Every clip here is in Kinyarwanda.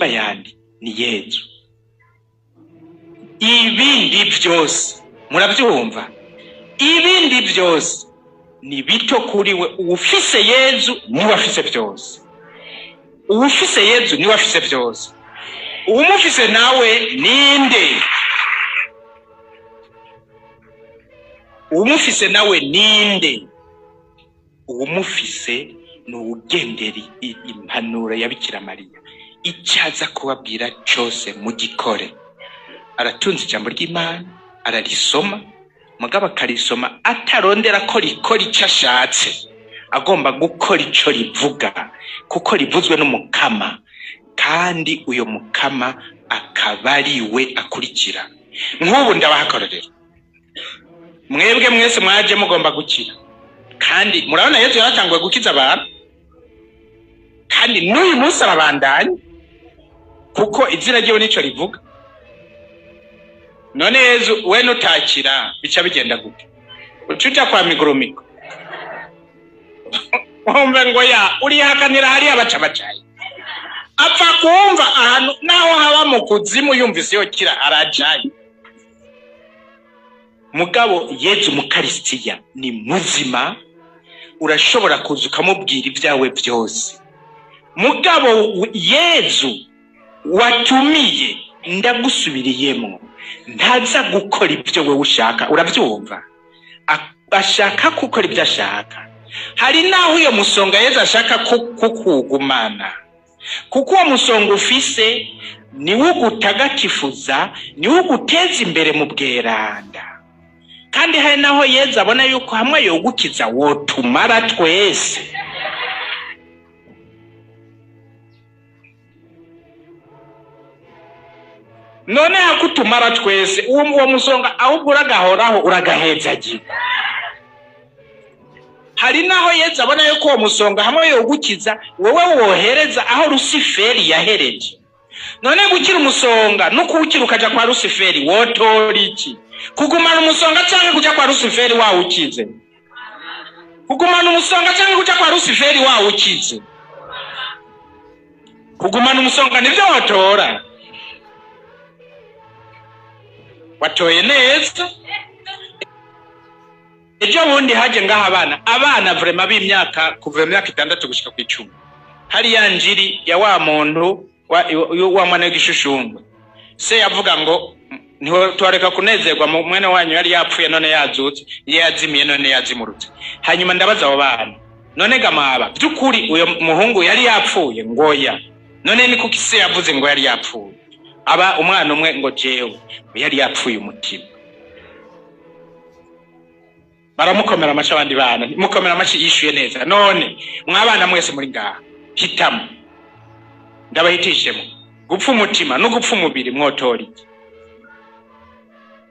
asumba yandi ni Yezu. Ibindi byose murabyumva, ibindi byose ni bito kuri we. Ufise Yezu niwe afise byose, ufise Yezu niwe afise byose. Umufise nawe ninde? Umufise nawe ninde? Umufise ni ugenderi impanuro ya Bikira Mariya. Icyaza kubabwira cyose mugikore. Aratunze ijambo ry'Imana, ararisoma, mugabo akarisoma atarondera ko rikora icyo ashatse, agomba gukora icyo rivuga, kuko rivuzwe n'umukama, kandi uyo mukama akaba ari we akurikira. Nk'ubu ndabahakorera, mwebwe mwese mwaje mugomba gukira, kandi murabona Yezu yaratanguye gukiza abantu, kandi n'uyu munsi arabandanya, kuko izina ryiwe nicyo rivuga. None Yezu we nutakira bica bigenda gute? Ucuja kwa migurumiko umve ngo ya urihakanira hariya baca bacaye, apfa kumva ahantu naho haba mu kuzimu yumvise yo kira arajaye. Mugabo Yezu mukaristiya ni muzima, urashobora kuza ukamubwira ibyawe byose. Mugabo Yezu watumiye ndagusubiriyemo, ntaza gukora ibyo we ushaka, urabyumva? Ashaka gukora ibyo ashaka. Hari naho uyo musonga Yezu ashaka kukugumana, kuko uwo musonga ufise niwo gutagatifuza, niwo guteza imbere mu bweranda. Kandi hari naho Yezu abona yuko hamwe yo gukiza wotumara twese. None hakutumara twese, uwo musonga ahubwo uragahoraho uragahezagira. Hari naho Yezu abona yuko uwo musonga hamwe yo gukiza wowe wohereza aho Rusiferi yahereje. None gukira umusonga no kuwukira ukaja kwa Rusiferi wotora iki? Kugumana umusonga cyangwa kuja kwa Rusiferi wawukize? Kugumana umusonga cyangwa kuja kwa Rusiferi wawukize? Kugumana umusonga nivyo watora. Watoye neza. Ejo bundi haje ngaha abana vrema b'imyaka kuva mu myaka 6 gushika ku 10. Hari ya njiri ya wa muntu wa mwana w'igishushumbwe. Se yavuga ngo niho twareka kunezerwa mwene wanyu yari yapfuye none yazutse, yazimiye none yazimurutse. Hanyuma ndabaza abo bana, none gamaba byukuri uyo muhungu yari yapfuye? Ngoya. None ni kuki se yavuze ngo yari yapfuye? Aba umwana umwe ngo jewe yari yapfuye umutima. Baramukomera amashi abandi bana, mukomera amashi yishuye neza. None mwabana mwese muri ngaha hitamo, ndabahitishemo gupfa umutima no gupfa umubiri mwotori.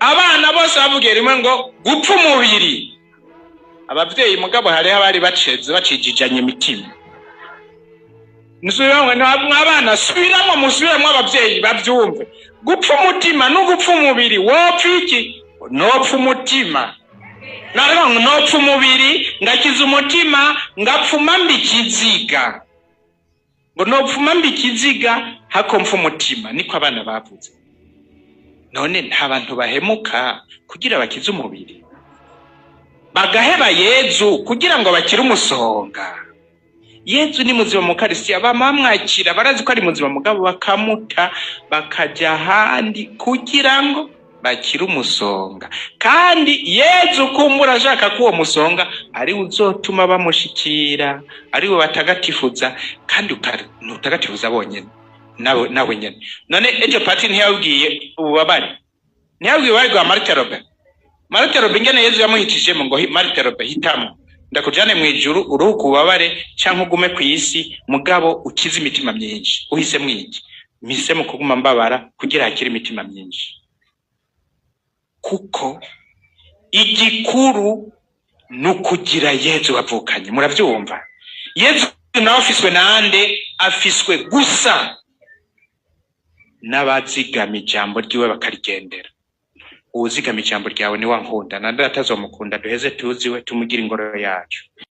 Abana bose bavugiye rimwe ngo gupfa umubiri. Abavyeyi mugabo hari abari baceze bacijijanye imitima. Nsubiramwe mwabana subiramo musubiramo abavyeyi bavyumve. Gupfa umutima no gupfa umubiri wopfa iki? Nopfa umutima. Narimo nopfa umubiri ngakiza umutima ngapfuma mbikiziga. Ngo nopfuma mbikiziga hakomfa umutima, niko abana bavuze. None nta bantu bahemuka kugira bakize umubiri, bagaheba Yezu kugira ngo bakire umusonga. Yezu ni muzima mu Karistiya, bamwakira barazi ko ari muzima mugabo bakamuta bakaja handi kugira ngo bakire umusonga. Kandi Yezu kumbura ashaka ko uwo musonga ari uzotuma bamushikira, ari we batagatifuza, kandi utagatifuza bonyene nawe nyene. None ejo pati ntiyabwiye ububabare, ntiyabwiye bari gwa Marthe Robert. Marthe Robert ingene Yezu yamuhitishemo ngo Marthe Robert hitamo, ndakujane mu ijuru uruhuka ubabare canke ugume ku isi mugabo ukize imitima myinshi. Uhise mwiki mise mu kuguma mbabara kugira hakire imitima myinshi, kuko igikuru nukugira Yezu wavukanye. Muravyumva? Yezu nawe afiswe nande? Afiswe gusa n'abazigama ijambo ryiwe bakarigendera. Uzigama ijambo ryawe ni wankunda, nandi atazomukunda duheze tuziwe tumugira ingoro yacu.